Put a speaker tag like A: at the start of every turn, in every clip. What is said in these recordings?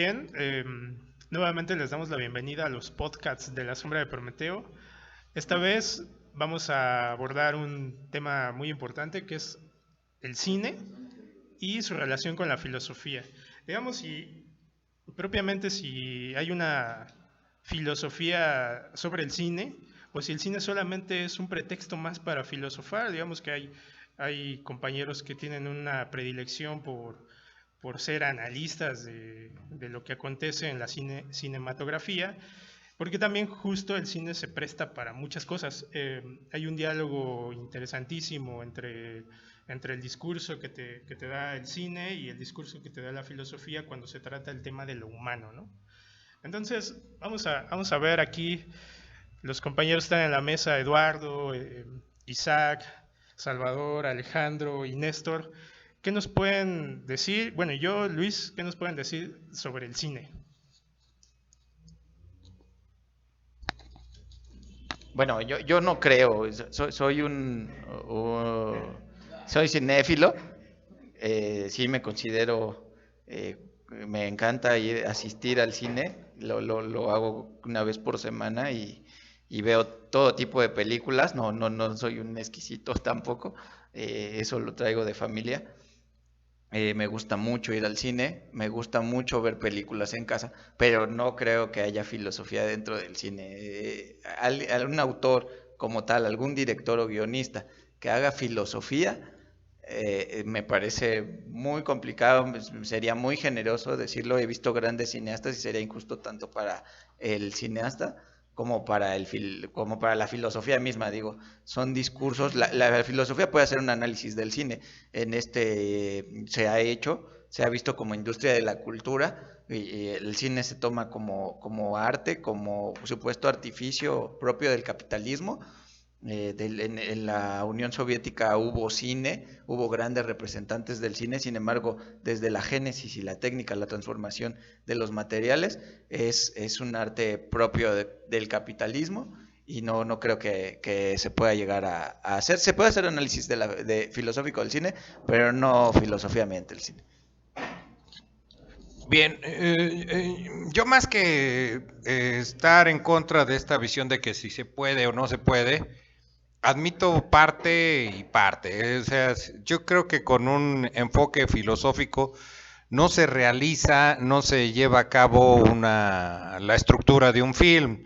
A: bien. Nuevamente les damos la bienvenida a los podcasts de La Sombra de Prometeo. Esta vez vamos a abordar un tema muy importante que es el cine y su relación con la filosofía. Digamos, si hay una filosofía sobre el cine, o si el cine solamente es un pretexto más para filosofar. Digamos que hay compañeros que tienen una predilección por ser analistas de lo que acontece en la cinematografía, porque también justo el cine se presta para muchas cosas. Hay un diálogo interesantísimo entre el discurso que te da el cine y el discurso que te da la filosofía cuando se trata el tema de lo humano, ¿no? Entonces, vamos a ver aquí, los compañeros están en la mesa: Eduardo, Isaac, Salvador, Alejandro y Néstor. ¿Qué nos pueden decir? Bueno, yo, Luis, ¿qué nos pueden decir sobre el cine?
B: Bueno, yo no creo, soy soy cinéfilo, sí me considero, me encanta asistir al cine, lo hago una vez por semana y veo todo tipo de películas, no soy un exquisito tampoco, eso lo traigo de familia. Me gusta mucho ir al cine, me gusta mucho ver películas en casa, pero no creo que haya filosofía dentro del cine. Algún autor como tal, algún director o guionista que haga filosofía, me parece muy complicado, sería muy generoso decirlo. He visto grandes cineastas y sería injusto tanto para el cineasta como para como para la filosofía misma. Digo, son discursos. La filosofía puede hacer un análisis del cine. Se ha hecho, se ha visto como industria de la cultura, y el cine se toma como arte, como supuesto artificio propio del capitalismo. En la Unión Soviética hubo cine, hubo grandes representantes del cine. Sin embargo, desde la génesis y la técnica, la transformación de los materiales, es un arte propio del capitalismo, y no creo que se pueda llegar a hacer. Se puede hacer análisis de filosófico del cine, pero no filosóficamente el cine.
C: Bien, yo más que estar en contra de esta visión de que si se puede o no se puede, admito parte y parte. O sea, yo creo que con un enfoque filosófico no se realiza, no se lleva a cabo la estructura de un film.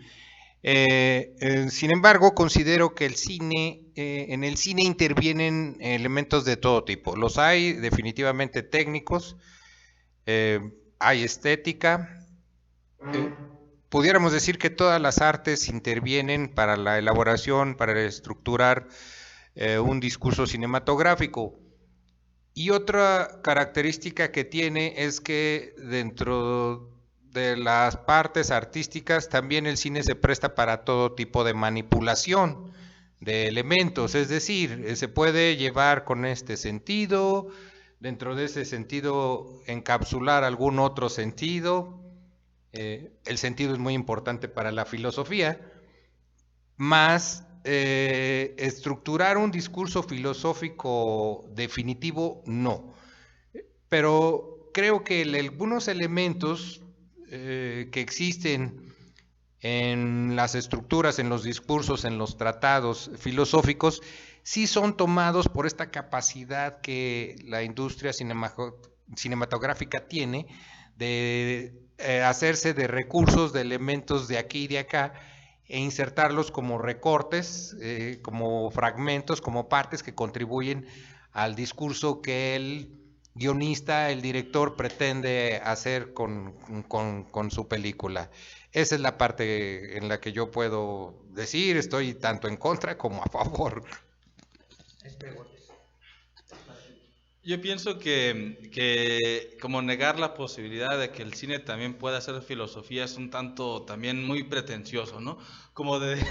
C: Sin embargo, considero que en el cine intervienen elementos de todo tipo. Los hay definitivamente técnicos, eh, hay estética. eh, Pudiéramos decir que todas las artes intervienen para la elaboración, para estructurar un discurso cinematográfico. Y otra característica que tiene es que dentro de las partes artísticas también el cine se presta para todo tipo de manipulación de elementos. Es decir, se puede llevar con este sentido, dentro de ese sentido encapsular algún otro sentido. El sentido es muy importante para la filosofía, más estructurar un discurso filosófico definitivo, no. Pero creo que algunos elementos que existen en las estructuras, en los discursos, en los tratados filosóficos, sí son tomados por esta capacidad que la industria cinematográfica tiene de hacerse de recursos, de elementos de aquí y de acá, e insertarlos como recortes, como fragmentos, como partes que contribuyen al discurso que el guionista, el director pretende hacer con su película. Esa es la parte en la que yo puedo decir, estoy tanto en contra como a favor.
D: Yo pienso que como negar la posibilidad de que el cine también pueda hacer filosofía es un tanto también muy pretencioso, ¿no? Como de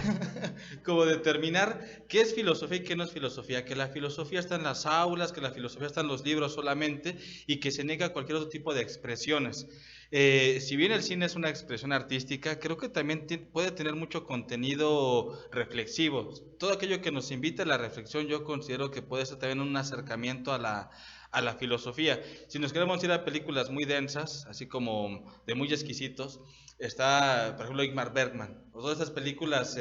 D: como determinar qué es filosofía y qué no es filosofía, que la filosofía está en las aulas, que la filosofía está en los libros solamente y que se niega cualquier otro tipo de expresiones. Si bien el cine es una expresión artística, creo que también puede tener mucho contenido reflexivo. Todo aquello que nos invite a la reflexión, yo considero que puede ser también un acercamiento a la filosofía. Si nos queremos ir a películas muy densas, así como de muy exquisitos, está, por ejemplo, Ingmar Bergman, o todas esas películas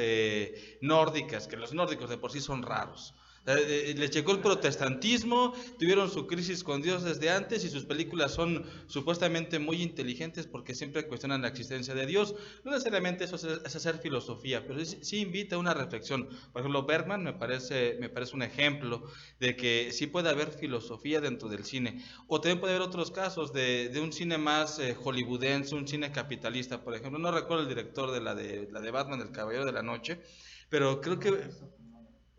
D: nórdicas, que los nórdicos de por sí son raros. Les llegó el protestantismo, tuvieron su crisis con Dios desde antes y sus películas son supuestamente muy inteligentes porque siempre cuestionan la existencia de Dios. No necesariamente eso es hacer filosofía, pero sí invita a una reflexión. Por ejemplo, Bergman me parece un ejemplo de que sí puede haber filosofía dentro del cine. O también puede haber otros casos de un cine más hollywoodense, un cine capitalista. Por ejemplo, no recuerdo el director de la de Batman, El Caballero de la Noche, pero creo que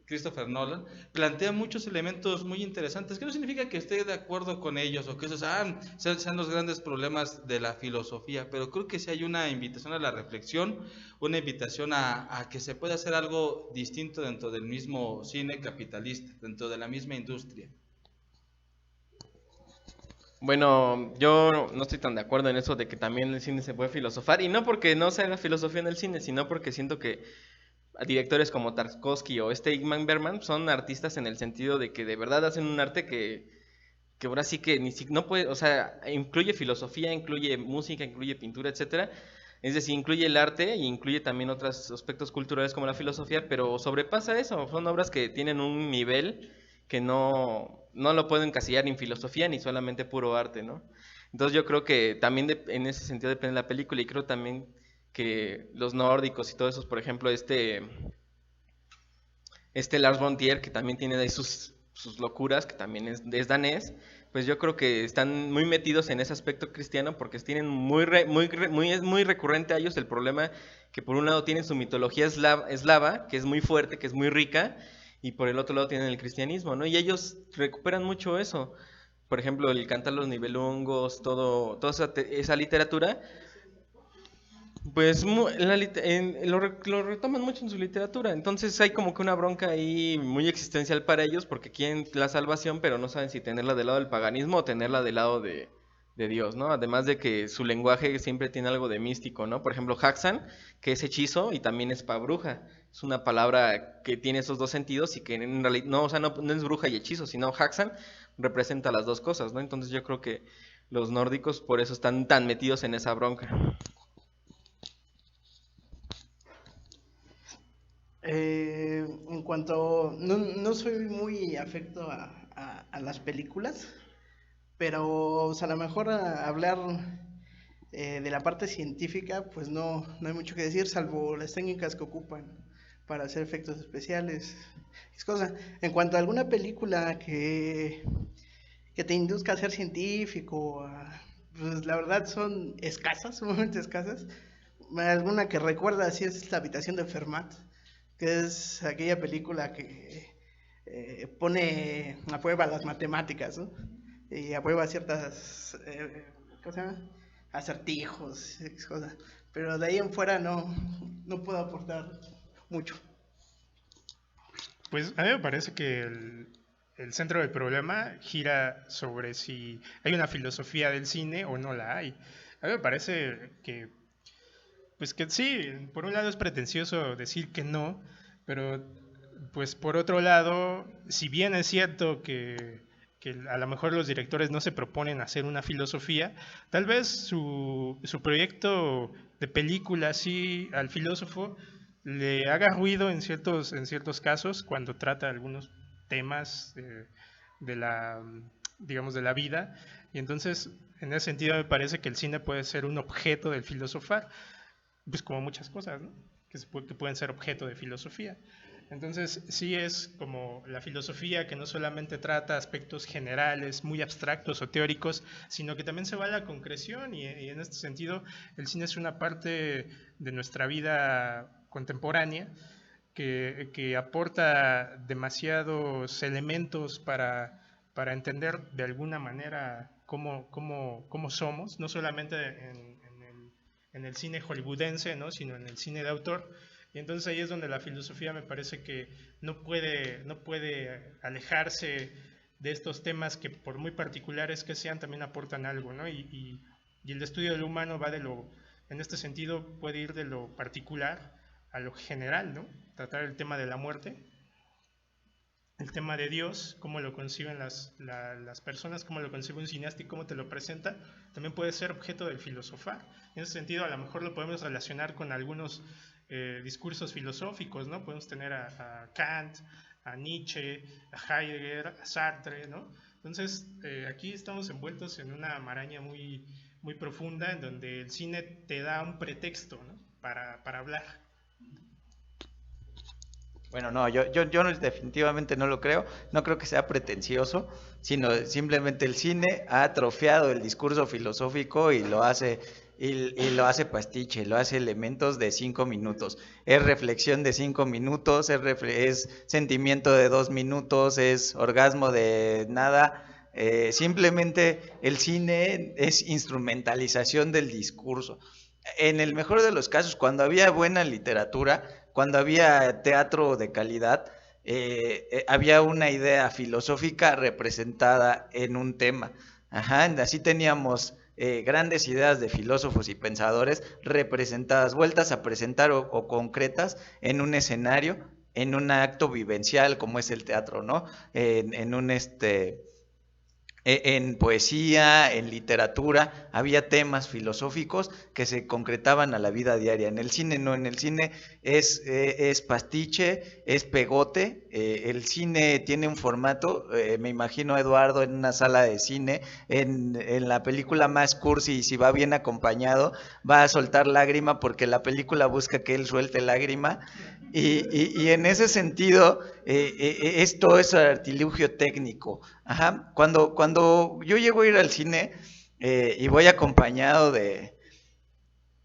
D: Christopher Nolan, plantea muchos elementos muy interesantes, que no significa que esté de acuerdo con ellos o que esos sean los grandes problemas de la filosofía, pero creo que sí hay una invitación a la reflexión, una invitación a que se pueda hacer algo distinto dentro del mismo cine capitalista, dentro de la misma industria.
E: Bueno, yo no estoy tan de acuerdo en eso de que también el cine se puede filosofar, y no porque no se haga filosofía en el cine, sino porque siento que directores como Tarkovsky o Ingmar Bergman son artistas en el sentido de que de verdad hacen un arte que ahora sí que no puede, o sea, incluye filosofía, incluye música, incluye pintura, etcétera. Es decir, incluye el arte y incluye también otros aspectos culturales como la filosofía, pero sobrepasa eso. Son obras que tienen un nivel que no lo pueden encasillar ni en filosofía ni solamente puro arte, ¿no? Entonces yo creo que también en ese sentido depende de la película, y creo también que los nórdicos y todos esos, por ejemplo, Lars von Trier, que también tiene ahí sus locuras, que también es danés, pues yo creo que están muy metidos en ese aspecto cristiano porque tienen es muy recurrente a ellos el problema que por un lado tienen su mitología eslava, que es muy fuerte, que es muy rica, y por el otro lado tienen el cristianismo, ¿no? Y ellos recuperan mucho eso. Por ejemplo, el cantar los Nibelungos, toda esa literatura, pues lo retoman mucho en su literatura. Entonces hay como que una bronca ahí muy existencial para ellos porque quieren la salvación, pero no saben si tenerla del lado del paganismo o tenerla del lado de Dios, ¿no? Además de que su lenguaje siempre tiene algo de místico, ¿no? Por ejemplo, Haxan, que es hechizo y también es bruja. Es una palabra que tiene esos dos sentidos y que en realidad no, o sea, no es bruja y hechizo, sino Haxan representa las dos cosas, ¿no? Entonces yo creo que los nórdicos por eso están tan metidos en esa bronca.
F: En cuanto, no soy muy afecto a las películas, pero o sea, a lo mejor hablar de la parte científica, pues no hay mucho que decir, salvo las técnicas que ocupan para hacer efectos especiales. Es cosa. En cuanto a alguna película que te induzca a ser científico, pues la verdad son escasas, sumamente escasas. Alguna que recuerda así es La habitación de Fermat, que es aquella película que pone a prueba las matemáticas, ¿no? Y a prueba ciertas ¿cómo se llama? Acertijos, cosas. Pero de ahí en fuera no puedo aportar mucho.
A: Pues a mí me parece que el centro del problema gira sobre si hay una filosofía del cine o no la hay. A mí me parece que, pues que sí, por un lado es pretencioso decir que no, pero pues por otro lado, si bien es cierto que a lo mejor los directores no se proponen hacer una filosofía, tal vez su proyecto de película sí al filósofo le haga ruido en ciertos casos cuando trata algunos temas de la, digamos, de la vida, y entonces en ese sentido me parece que el cine puede ser un objeto del filosofar, pues como muchas cosas, ¿no? Que pueden ser objeto de filosofía. Entonces sí es como la filosofía que no solamente trata aspectos generales, muy abstractos o teóricos, sino que también se va a la concreción, y en este sentido el cine es una parte de nuestra vida contemporánea que aporta demasiados elementos para entender de alguna manera cómo somos, no solamente en el cine hollywoodense, ¿no? Sino en el cine de autor. Y entonces ahí es donde la filosofía me parece que no puede alejarse de estos temas que por muy particulares que sean también aportan algo, ¿no? Y el estudio del humano va en este sentido puede ir de lo particular a lo general, ¿no? Tratar el tema de la muerte. el tema de Dios, cómo lo conciben las personas, cómo lo concibe un cineasta y cómo te lo presenta, también puede ser objeto del filosofar. En ese sentido, a lo mejor lo podemos relacionar con algunos discursos filosóficos, ¿no? Podemos tener a Kant, a Nietzsche, a Heidegger, a Sartre, ¿no? Entonces, aquí estamos envueltos en una maraña muy, muy profunda en donde el cine te da un pretexto, ¿no? para hablar.
B: Bueno, no, yo definitivamente no lo creo, no creo que sea pretencioso, sino simplemente el cine ha atrofiado el discurso filosófico y lo hace pastiche, lo hace elementos de 5 minutos, es reflexión de 5 minutos, es sentimiento de 2 minutos, es orgasmo de nada. Simplemente el cine es instrumentalización del discurso. En el mejor de los casos, cuando había buena literatura, cuando había teatro de calidad, había una idea filosófica representada en un tema. Ajá, así teníamos grandes ideas de filósofos y pensadores representadas, vueltas a presentar o concretas en un escenario, en un acto vivencial como es el teatro, ¿no? En un en poesía, en literatura, había temas filosóficos que se concretaban a la vida diaria. En el cine no, en el cine es pastiche, es pegote. El cine tiene un formato, me imagino a Eduardo en una sala de cine, en la película más cursi, y si va bien acompañado, va a soltar lágrima porque la película busca que él suelte lágrima. Y en ese sentido, esto es artilugio técnico. Ajá. Cuando yo llego a ir al cine y voy acompañado de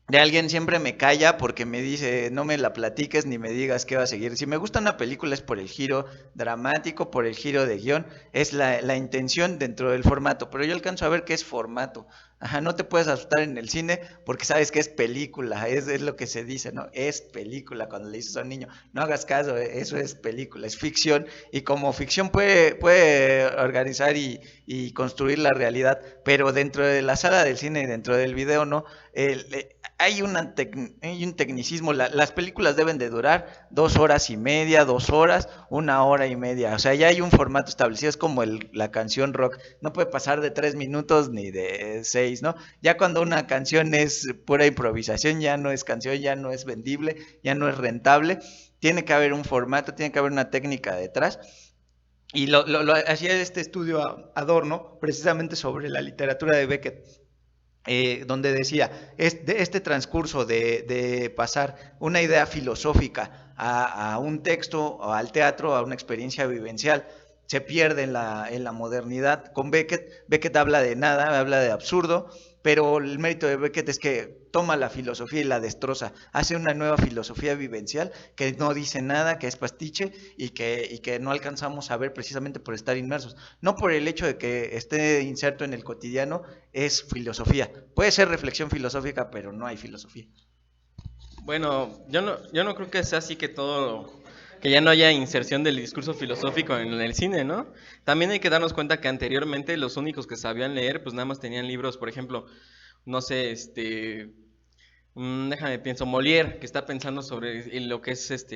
B: alguien, siempre me calla porque me dice, no me la platiques ni me digas qué va a seguir. Si me gusta una película es por el giro dramático, por el giro de guión, es la intención dentro del formato, pero yo alcanzo a ver qué es formato. Ajá, no te puedes asustar en el cine porque sabes que es película, es lo que se dice, ¿no? Es película cuando le dices a un niño, no hagas caso, eso es película, es ficción, y como ficción puede organizar y construir la realidad, pero dentro de la sala del cine y dentro del video, ¿no? Hay un tecnicismo, las películas deben de durar 2 horas y media, 2 horas, 1 hora y media, o sea, ya hay un formato establecido, es como la canción rock, no puede pasar de 3 minutos ni de 6, ¿no? Ya cuando una canción es pura improvisación, ya no es canción, ya no es vendible, ya no es rentable, tiene que haber un formato, tiene que haber una técnica detrás. Y lo hacía este estudio Adorno, precisamente sobre la literatura de Beckett, donde decía, este transcurso de pasar una idea filosófica a un texto, o al teatro, a una experiencia vivencial, se pierde en la modernidad. Con Beckett habla de nada, habla de absurdo, pero el mérito de Beckett es que toma la filosofía y la destroza, hace una nueva filosofía vivencial que no dice nada, que es pastiche y que no alcanzamos a ver precisamente por estar inmersos. No por el hecho de que esté inserto en el cotidiano, es filosofía. Puede ser reflexión filosófica, pero no hay filosofía.
E: Bueno, yo no creo que sea así que ya no haya inserción del discurso filosófico en el cine, ¿no? También hay que darnos cuenta que anteriormente los únicos que sabían leer, pues nada más tenían libros, por ejemplo, no sé, déjame pienso, Molière, que está pensando sobre lo que es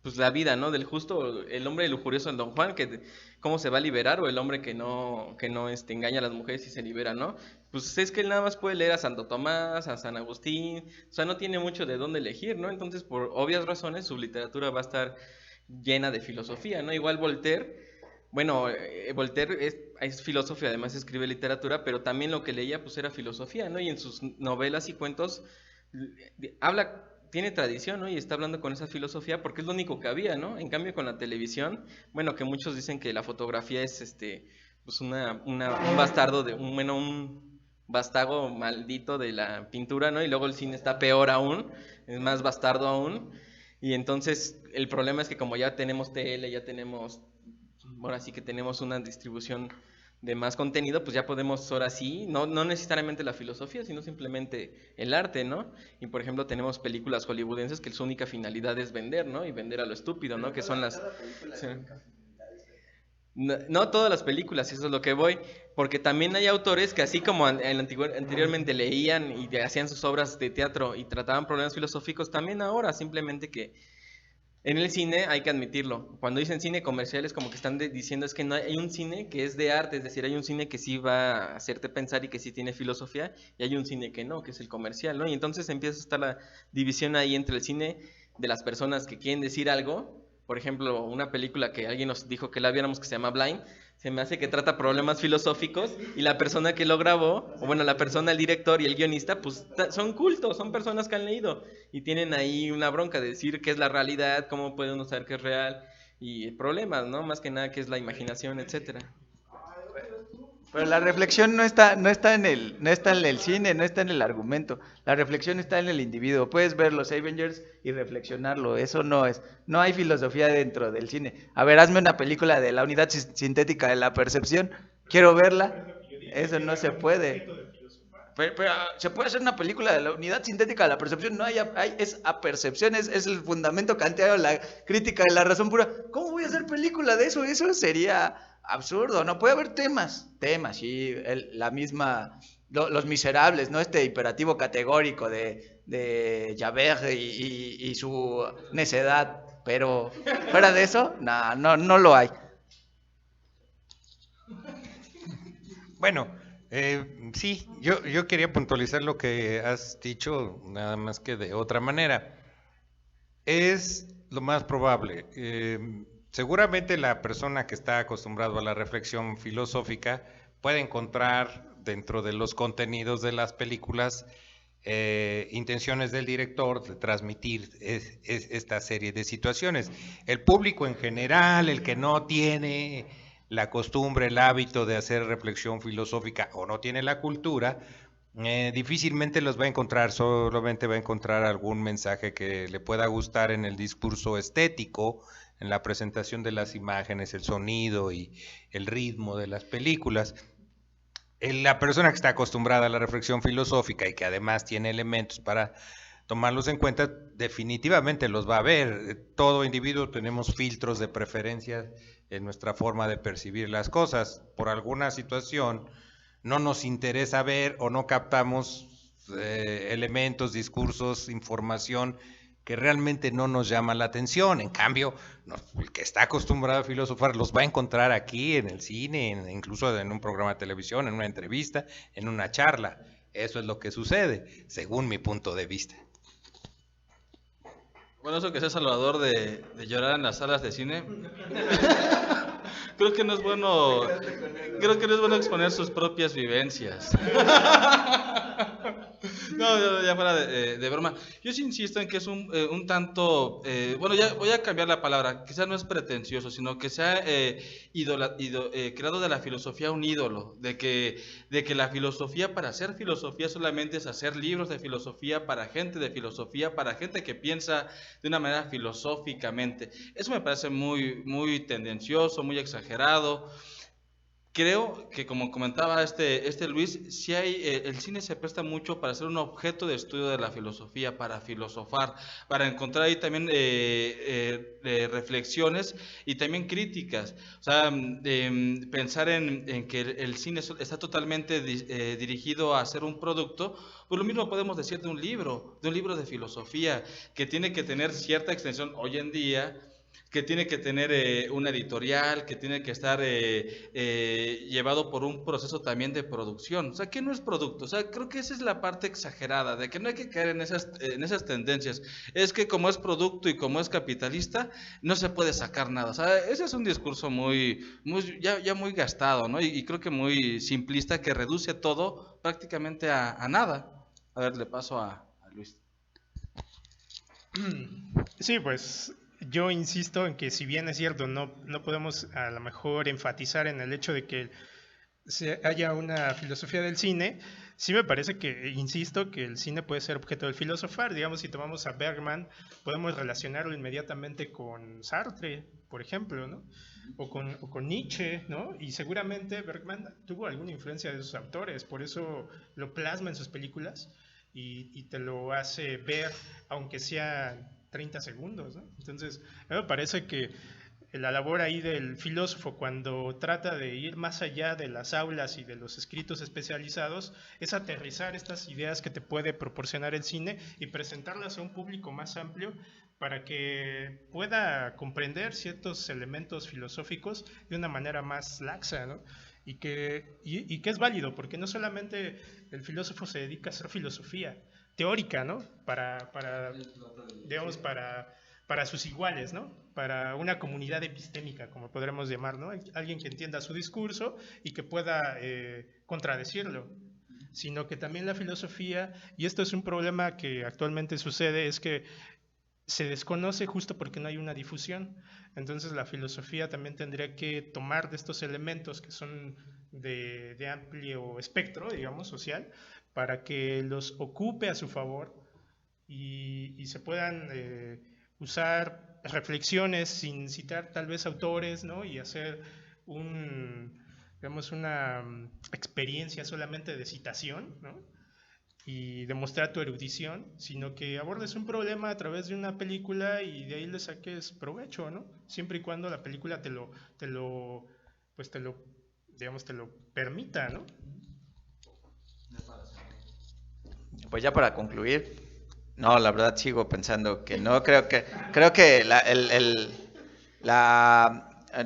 E: pues la vida, ¿no? Del justo, el hombre lujurioso en Don Juan, que cómo se va a liberar, o el hombre que no engaña a las mujeres y se libera, ¿no? Pues es que él nada más puede leer a Santo Tomás, a San Agustín, o sea, no tiene mucho de dónde elegir, ¿no? Entonces, por obvias razones, su literatura va a estar llena de filosofía, ¿no? Igual Voltaire, bueno, Voltaire es filósofo y además escribe literatura, pero también lo que leía pues era filosofía, ¿no? Y en sus novelas y cuentos tiene tradición, ¿no? Y está hablando con esa filosofía porque es lo único que había, ¿no? En cambio con la televisión, bueno, que muchos dicen que la fotografía es pues un bastardo un vástago maldito de la pintura, ¿no? Y luego el cine está peor aún, es más bastardo aún. Y entonces el problema es que como ya tenemos tele, ahora sí que tenemos una distribución de más contenido, pues ya podemos ahora sí, no necesariamente la filosofía, sino simplemente el arte, ¿no? Y por ejemplo tenemos películas hollywoodenses que su única finalidad es vender, ¿no? Y vender a lo estúpido, ¿no? Que son las... Sí. No todas las películas, eso es lo que voy, porque también hay autores que así como anteriormente leían y hacían sus obras de teatro y trataban problemas filosóficos, también ahora simplemente que En el cine hay que admitirlo. Cuando dicen cine comercial es como que están diciendo es que no hay un cine que es de arte, es decir, hay un cine que sí va a hacerte pensar y que sí tiene filosofía, y hay un cine que no, que es el comercial, ¿no? Y entonces empieza a estar la división ahí entre el cine de las personas que quieren decir algo. Por ejemplo, una película que alguien nos dijo que la viéramos que se llama Blind, se me hace que trata problemas filosóficos y la persona que lo grabó, o bueno, la persona, el director y el guionista, pues son cultos, son personas que han leído y tienen ahí una bronca de decir qué es la realidad, cómo puede uno saber qué es real y problemas, ¿no? Más que nada qué es la imaginación, etcétera.
B: Pero la reflexión no está en el cine, no está en el argumento. La reflexión está en el individuo. Puedes ver los Avengers y reflexionarlo. Eso no hay filosofía dentro del cine. A ver, hazme una película de la unidad sintética de la percepción. Quiero verla. Eso no se puede. Pero se puede hacer una película de la unidad sintética de la percepción. No es a percepción, es el fundamento kantiano, la crítica de la razón pura. ¿Cómo voy a hacer película de eso? Eso sería absurdo. No puede haber temas, sí, la misma, los miserables, ¿no? Este imperativo categórico de Javert y su necedad, pero fuera de eso, no lo hay.
C: Bueno, sí, yo quería puntualizar lo que has dicho, nada más que de otra manera. Es lo más probable. Seguramente la persona que está acostumbrado a la reflexión filosófica puede encontrar dentro de los contenidos de las películas intenciones del director de transmitir esta serie de situaciones. El público en general, el que no tiene la costumbre, el hábito de hacer reflexión filosófica o no tiene la cultura, difícilmente los va a encontrar, solamente va a encontrar algún mensaje que le pueda gustar en el discurso estético, en la presentación de las imágenes, el sonido y el ritmo de las películas. La persona que está acostumbrada a la reflexión filosófica y que además tiene elementos para tomarlos en cuenta, definitivamente los va a ver. Todo individuo tenemos filtros de preferencia en nuestra forma de percibir las cosas. Por alguna situación no nos interesa ver o no captamos elementos, discursos, información que realmente no nos llama la atención. En cambio, el que está acostumbrado a filosofar los va a encontrar aquí en el cine, incluso en un programa de televisión, en una entrevista, en una charla. Eso es lo que sucede, según mi punto de vista.
D: Bueno, eso que sea salvador de llorar en las salas de cine. Creo que no es bueno exponer sus propias vivencias. No, ya fuera de broma. Yo sí insisto en que es un tanto, bueno, ya voy a cambiar la palabra, quizás no es pretencioso, sino que se ha creado de la filosofía un ídolo, de que la filosofía, para hacer filosofía solamente es hacer libros de filosofía para gente de filosofía, para gente que piensa de una manera filosóficamente. Eso me parece muy, muy tendencioso, muy exagerado. Creo que, como comentaba este Luis, sí el cine se presta mucho para ser un objeto de estudio de la filosofía, para filosofar, para encontrar ahí también reflexiones y también críticas. O sea, pensar en que el cine está totalmente dirigido a hacer un producto, pues lo mismo podemos decir de un libro de filosofía, que tiene que tener cierta extensión hoy en día, que tiene que tener una editorial, que tiene que estar llevado por un proceso también de producción. O sea, que no es producto. O sea, creo que esa es la parte exagerada, de que no hay que caer en esas tendencias. Es que como es producto y como es capitalista, no se puede sacar nada. O sea, ese es un discurso ya muy gastado, ¿no? Y creo que muy simplista, que reduce todo prácticamente a nada. A ver, le paso a Luis.
A: Sí, pues yo insisto en que, si bien es cierto, no podemos a lo mejor enfatizar en el hecho de que haya una filosofía del cine, sí me parece que, insisto, que el cine puede ser objeto del filosofar. Digamos, si tomamos a Bergman, podemos relacionarlo inmediatamente con Sartre, por ejemplo, ¿no? O con Nietzsche, ¿no? Y seguramente Bergman tuvo alguna influencia de esos autores, por eso lo plasma en sus películas y te lo hace ver, aunque sea 30 segundos, ¿no? Entonces, a mí me parece que la labor ahí del filósofo cuando trata de ir más allá de las aulas y de los escritos especializados es aterrizar estas ideas que te puede proporcionar el cine y presentarlas a un público más amplio para que pueda comprender ciertos elementos filosóficos de una manera más laxa, ¿no? Y que es válido, porque no solamente el filósofo se dedica a hacer filosofía teórica, ¿no? Digamos, para sus iguales, ¿no? Para una comunidad epistémica, como podremos llamar, ¿no? Alguien que entienda su discurso y que pueda contradecirlo, sino que también la filosofía, y esto es un problema que actualmente sucede, es que se desconoce justo porque no hay una difusión. Entonces la filosofía también tendría que tomar de estos elementos que son de amplio espectro, digamos, social, para que los ocupe a su favor y se puedan usar reflexiones sin citar tal vez autores, ¿no? Y hacer digamos, una experiencia solamente de citación, ¿no? Y demostrar tu erudición, sino que abordes un problema a través de una película y de ahí le saques provecho, ¿no? Siempre y cuando la película digamos, te lo permita, ¿no?
B: Pues ya para concluir, no, la verdad sigo pensando que no, creo que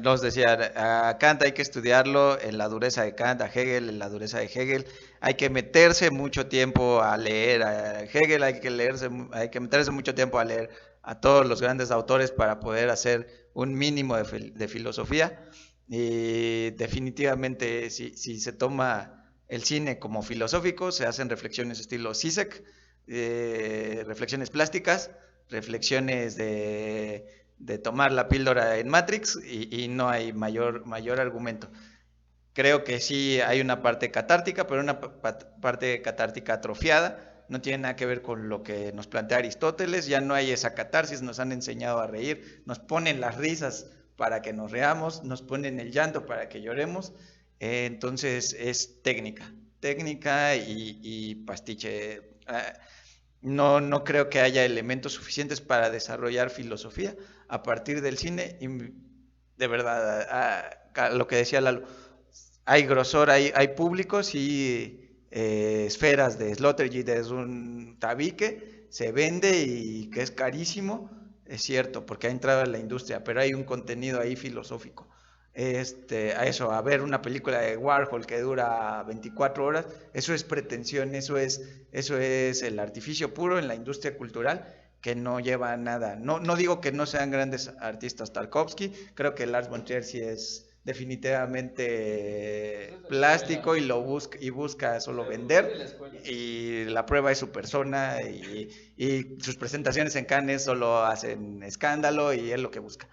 B: nos decía, a Kant hay que estudiarlo en la dureza de Kant, a Hegel en la dureza de Hegel, hay que meterse mucho tiempo a leer a Hegel, hay que meterse mucho tiempo a leer a todos los grandes autores para poder hacer un mínimo de filosofía, y definitivamente si se toma el cine como filosófico, se hacen reflexiones estilo Zizek, reflexiones plásticas, reflexiones de tomar la píldora en Matrix y no hay mayor argumento. Creo que sí hay una parte catártica, pero una parte catártica atrofiada. No tiene nada que ver con lo que nos plantea Aristóteles. Ya no hay esa catarsis, nos han enseñado a reír, nos ponen las risas para que nos reamos, nos ponen el llanto para que lloremos. Entonces es técnica y pastiche. No creo que haya elementos suficientes para desarrollar filosofía a partir del cine. Y de verdad, lo que decía Lalo, hay grosor, hay públicos y esferas de Sloterdijk es un tabique, se vende y que es carísimo, es cierto, porque ha entrado en la industria, pero hay un contenido ahí filosófico. A ver una película de Warhol que dura 24 horas, eso es pretensión, eso es el artificio puro en la industria cultural que no lleva a nada. No digo que no sean grandes artistas, Tarkovsky, creo que Lars von Trier sí es definitivamente plástico y busca solo vender, y la prueba es su persona y sus presentaciones en Cannes solo hacen escándalo y es lo que busca.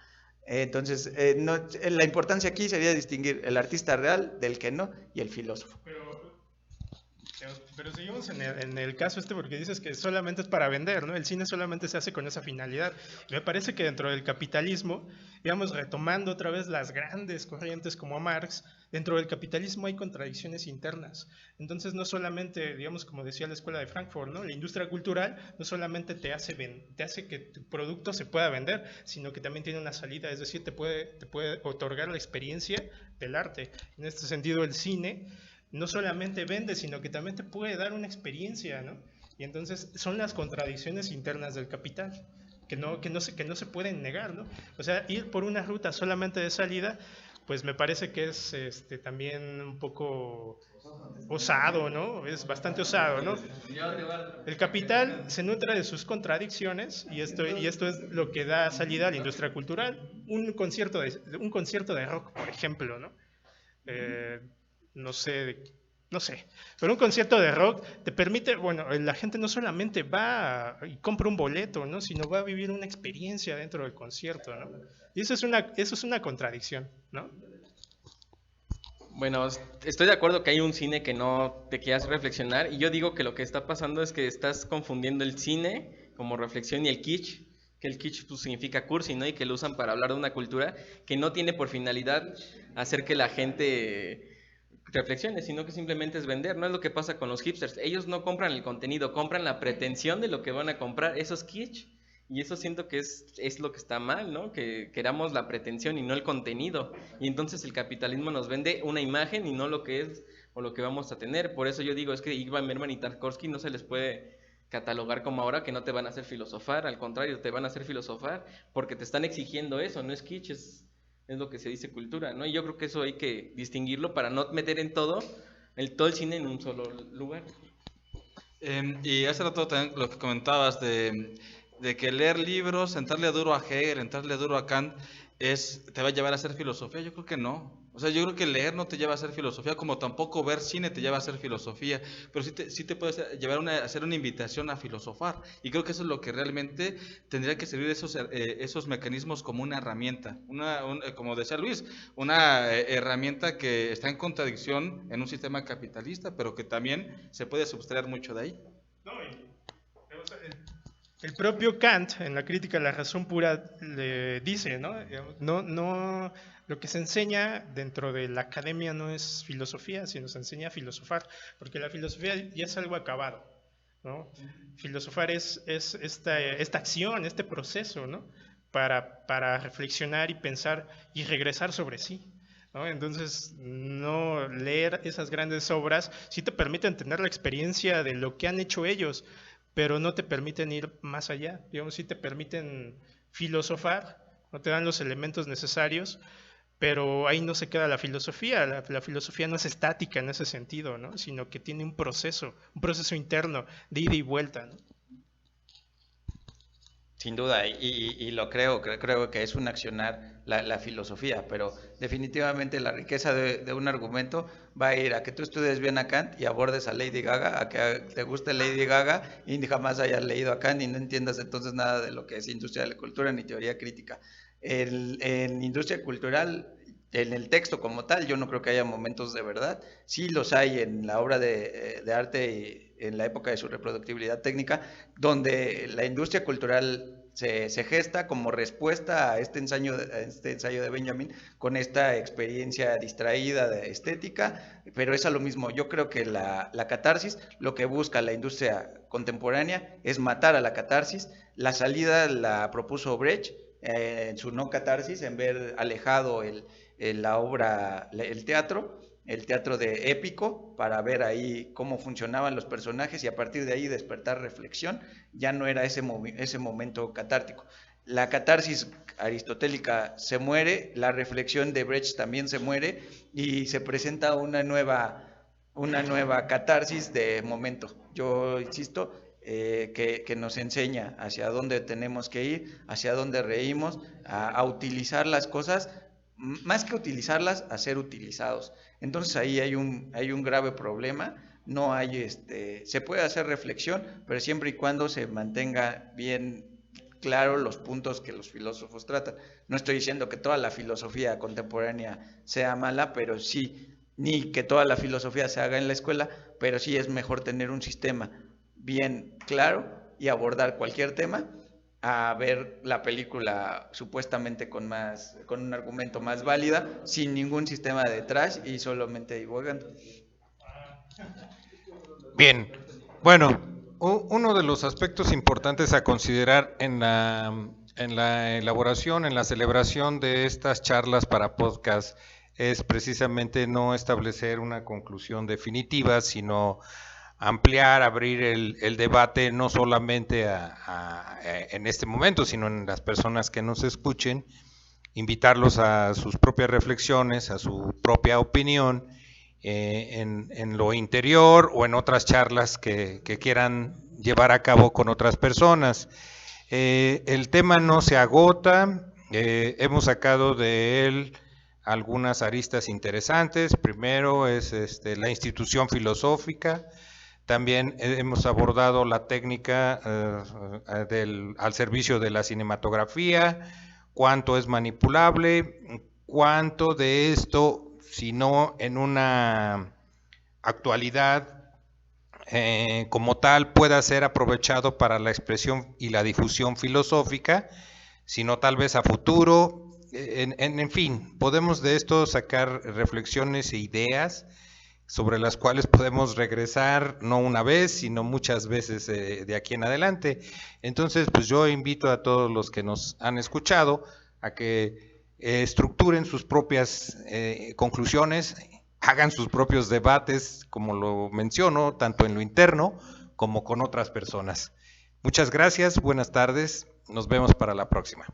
B: Entonces, la importancia aquí sería distinguir el artista real del que no y el filósofo.
A: Pero seguimos en el caso porque dices que solamente es para vender, ¿no? El cine solamente se hace con esa finalidad. Me parece que dentro del capitalismo, digamos, retomando otra vez las grandes corrientes como Marx, dentro del capitalismo hay contradicciones internas. Entonces, no solamente, digamos, como decía la Escuela de Frankfurt, ¿no? La industria cultural no solamente te hace que tu producto se pueda vender, sino que también tiene una salida, es decir, te puede otorgar la experiencia del arte. En este sentido, el cine no solamente vende, sino que también te puede dar una experiencia, ¿no? Y entonces son las contradicciones internas del capital, que no se pueden negar, ¿no? O sea, ir por una ruta solamente de salida, pues me parece que es también un poco osado, ¿no? Es bastante osado, ¿no? El capital se nutre de sus contradicciones y esto es lo que da salida a la industria cultural. Un concierto de rock, por ejemplo, ¿no? No sé, pero un concierto de rock te permite, bueno, la gente no solamente va y compra un boleto, ¿no? Sino va a vivir una experiencia dentro del concierto, ¿no? Y eso es una contradicción, ¿no?
E: Bueno, estoy de acuerdo que hay un cine que no te quieras reflexionar, y yo digo que lo que está pasando es que estás confundiendo el cine como reflexión y el kitsch, que el kitsch pues, significa cursi, ¿no? Y que lo usan para hablar de una cultura que no tiene por finalidad hacer que la gente reflexione, sino que simplemente es vender. No es lo que pasa con los hipsters. Ellos no compran el contenido, compran la pretensión de lo que van a comprar. Eso es kitsch. Y eso siento que es lo que está mal, ¿no? Que queramos la pretensión y no el contenido. Y entonces el capitalismo nos vende una imagen y no lo que es o lo que vamos a tener. Por eso yo digo, es que Ingmar Bergman y Tarkovsky no se les puede catalogar como ahora que no te van a hacer filosofar. Al contrario, te van a hacer filosofar porque te están exigiendo eso. No es kitsch, es lo que se dice cultura, ¿no? Y yo creo que eso hay que distinguirlo para no meter en todo el cine en un solo lugar.
D: Y hace rato también lo que comentabas de que leer libros, entrarle duro a Hegel, entrarle duro a Kant, te va a llevar a hacer filosofía. Yo creo que no. O sea, yo creo que leer no te lleva a hacer filosofía, como tampoco ver cine te lleva a hacer filosofía, pero sí te puede llevar a hacer una invitación a filosofar. Y creo que eso es lo que realmente tendría que servir esos mecanismos como una herramienta, como decía Luis, una herramienta que está en contradicción en un sistema capitalista, pero que también se puede subtraer mucho de ahí.
A: No, el propio Kant, en la crítica de la razón pura, le dice, ¿no? No, lo que se enseña dentro de la academia no es filosofía, sino se enseña a filosofar, porque la filosofía ya es algo acabado, ¿no? Filosofar es esta acción, este proceso, ¿no? Para reflexionar y pensar y regresar sobre sí, ¿no? Entonces, no leer esas grandes obras sí te permite tener la experiencia de lo que han hecho ellos, pero no te permiten ir más allá, digamos, sí te permiten filosofar, no te dan los elementos necesarios, pero ahí no se queda la filosofía. La filosofía no es estática en ese sentido, ¿no? Sino que tiene un proceso interno de ida y vuelta, ¿no?
B: Sin duda, y lo creo que es un accionar la filosofía, pero definitivamente la riqueza de un argumento va a ir a que tú estudies bien a Kant y abordes a Lady Gaga, a que te guste Lady Gaga y jamás hayas leído a Kant y no entiendas entonces nada de lo que es industria de la cultura ni teoría crítica. En industria cultural, en el texto como tal, yo no creo que haya momentos de verdad. Sí los hay en la obra de arte y en la época de su reproductibilidad técnica, donde la industria cultural se gesta como respuesta a este ensayo de Benjamin, con esta experiencia distraída de estética, pero es a lo mismo. Yo creo que la catarsis, lo que busca la industria contemporánea es matar a la catarsis. La salida la propuso Brecht en su no catarsis, en ver alejado la obra, el teatro de épico, para ver ahí cómo funcionaban los personajes y a partir de ahí despertar reflexión. Ya no era ese momento catártico. La catarsis aristotélica se muere, la reflexión de Brecht también se muere y se presenta una nueva catarsis de momento. Yo insisto, que nos enseña hacia dónde tenemos que ir, hacia dónde reímos, a utilizar las cosas, más que utilizarlas, a ser utilizados. Entonces ahí hay un grave problema. No hay se puede hacer reflexión, pero siempre y cuando se mantenga bien claro los puntos que los filósofos tratan. No estoy diciendo que toda la filosofía contemporánea sea mala, pero sí, ni que toda la filosofía se haga en la escuela, pero sí es mejor tener un sistema bien claro y abordar cualquier tema, a ver la película supuestamente con un argumento más válida, sin ningún sistema detrás y solamente divulgando.
C: Bien, bueno, uno de los aspectos importantes a considerar en la elaboración, en la celebración de estas charlas para podcast, es precisamente no establecer una conclusión definitiva, sino ampliar, abrir el debate, no solamente en este momento, sino en las personas que nos escuchen, invitarlos a sus propias reflexiones, a su propia opinión, en lo interior o en otras charlas que quieran llevar a cabo con otras personas. El tema no se agota, hemos sacado de él algunas aristas interesantes. Primero es la institución filosófica. También hemos abordado la técnica al servicio de la cinematografía, cuánto es manipulable, cuánto de esto, si no en una actualidad como tal, pueda ser aprovechado para la expresión y la difusión filosófica, sino tal vez a futuro. En fin, podemos de esto sacar reflexiones e ideas sobre las cuales podemos regresar no una vez, sino muchas veces de aquí en adelante. Entonces, pues yo invito a todos los que nos han escuchado a que estructuren sus propias conclusiones, hagan sus propios debates, como lo menciono, tanto en lo interno como con otras personas. Muchas gracias, buenas tardes, nos vemos para la próxima.